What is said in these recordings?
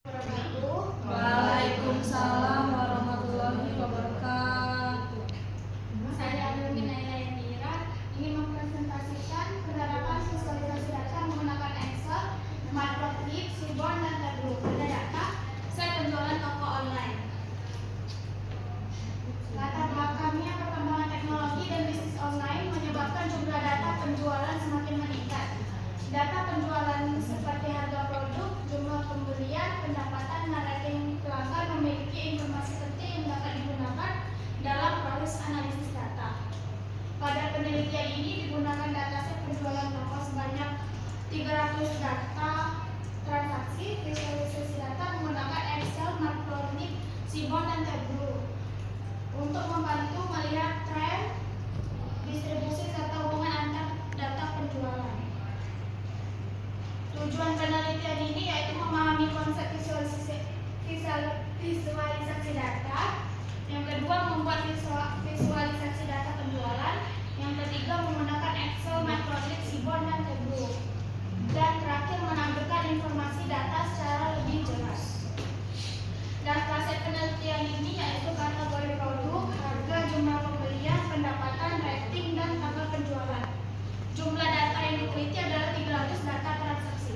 Waalaikumsalam warahmatullahi wabarakatuh. Saya Nurmi Naila ingin mempresentasikan penerapan visualisasi data menggunakan Excel, Matplotlib, Seaborn, dan Tableau pada data set penjualan toko online. Latar belakangnya, perkembangan teknologi dan bisnis online menyebabkan jumlah data penjualan semakin meningkat. Data penjualan seperti harga produk, jumlah pembelian, pendapatan, dan rating pelanggan memiliki informasi penting yang dapat digunakan dalam proses analisis data. Pada penelitian ini digunakan dataset penjualan toko sebanyak 300 data transaksi. Visualisasi data menggunakan Excel, Matplotlib, Seaborn, dan Tableau untuk membantu melihat tren, distribusi, serta hubungan antar data penjualan. Tujuan penelitian ini yaitu memahami konsep visualisasi data. Yang kedua, membuat visualisasi data penjualan. Yang ketiga, menggunakan Excel, Matplotlib, Seaborn, dan Tableau. Dan terakhir, menampilkan informasi data secara lebih jelas. Dataset penelitian ini yaitu kategori produk, harga, jumlah pembelian, pendapatan, rating, dan tanggal penjualan. Jumlah data yang diteliti adalah 300 data transaksi.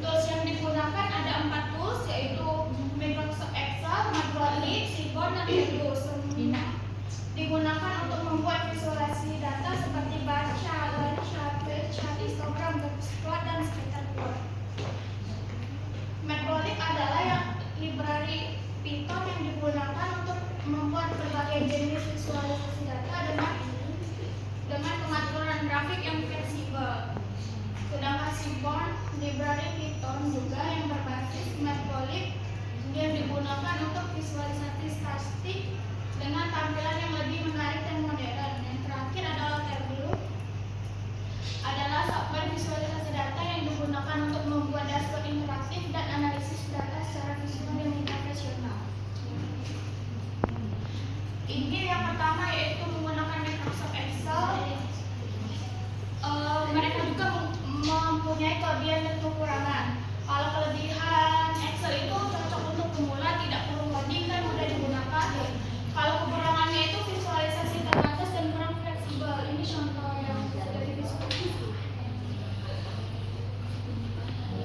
Tools yang digunakan ada 4 tools, yaitu Microsoft Excel, Matplotlib, Seaborn, dan Tableau. Digunakan untuk membuat visualisasi data seperti bar chart, line chart, page chart, histogram, box plot, dan scatter plot. Matplotlib adalah yang library Python yang digunakan untuk membuat berbagai jenis visualisasi data dengan pengaturan grafik yang fleksibel. Sedangkan Seaborn, library Python juga yang berbasis Matplotlib yang digunakan untuk visualisasi statistik dengan tampilan yang lebih menarik dan modern. Yang terakhir adalah Tableau, adalah software visualisasi data yang digunakan untuk membuat dashboard interaktif dan analisis data secara visual dan profesional. Ini yang pertama yaitu menggunakan Microsoft Excel. Mereka juga mempunyai kelebihan dan kekurangan. Kalau kelebihan Excel itu cocok untuk pemula, tidak perlu coding dan mudah digunakan. Kalau kekurangannya itu visualisasi terbatas dan kurang fleksibel. Ini contoh yang dari visualisasi.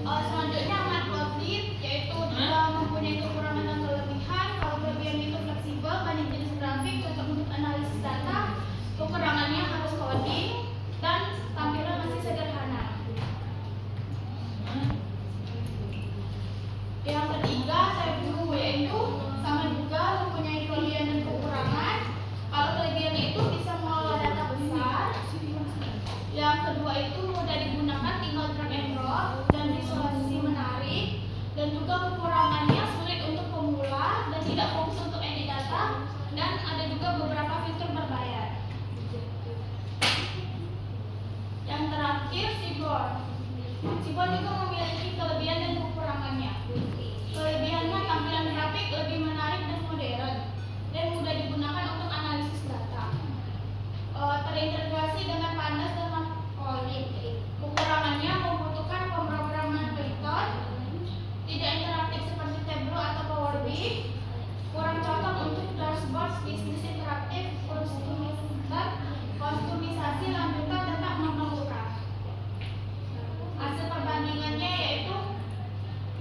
Selanjutnya Matplotlib, yaitu juga mempunyai kekurangan dan kelebihan. Kalau kelebihan itu fleksibel, banyak jenis grafik, cocok untuk analisis data. Kekurangannya harus coding dan tampilan masih sederhana. Yang ketiga, Tableau, yaitu sama juga mempunyai kelebihan dan kekurangan. Kalau kelebihannya itu bisa mengelola data besar. Yang kedua itu mudah digunakan, tinggal drag and drop, dan visualisasi menarik. Dan juga kekurangannya sulit untuk pemula dan tidak fokus untuk edit data. Dan ada juga beberapa fitur berbayar. Yang terakhir, Seaborn. Seaborn juga memiliki kelebihan dan kekurangannya. Kelebihannya tampilan grafik lebih menarik dan modern dan mudah digunakan untuk analisis data. Terintegrasi dengan Pandas dan Matplotlib. Kekurangannya membutuhkan pemrograman Python, tidak interaktif seperti Tableau atau Power BI, kurang cocok untuk dashboard bisnis interaktif, kostumisasi lanjutan tetap memerlukan. Hasil perbandingannya yaitu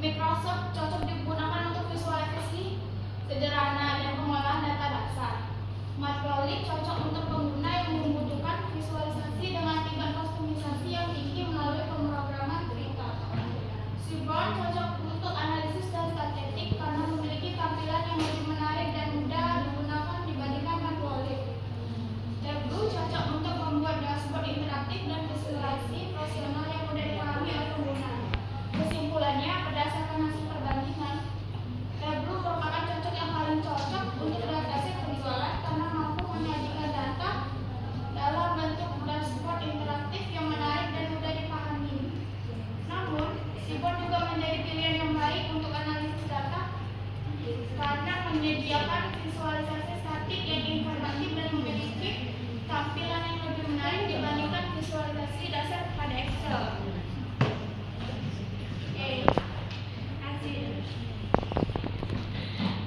Microsoft cocok digunakan untuk visualisasi sederhana dan pengolahan data dasar. Matplotlib cocok untuk pengguna yang membutuhkan visualisasi dengan tingkat kostumisasi yang tinggi melalui pemrograman Python. Seaborn cocok untuk analisis dan statistik karena memiliki tampilan yang lebih menarik dan mudah digunakan dibandingkan Matplotlib. Tableau cocok untuk membuat dashboard interaktif dan visualisasi profesional yang mudah dipahami oleh pengguna. Kesimpulannya, berdasarkan hasil perbandingan, Tableau merupakan cocok yang paling cocok untuk dataset penjualan karena mampu menyajikan data dalam bentuk dashboard interaktif yang menarik dan mudah dipahami. Namun, Seaborn juga menjadi pilihan yang baik untuk analisis data karena menyediakan visualisasi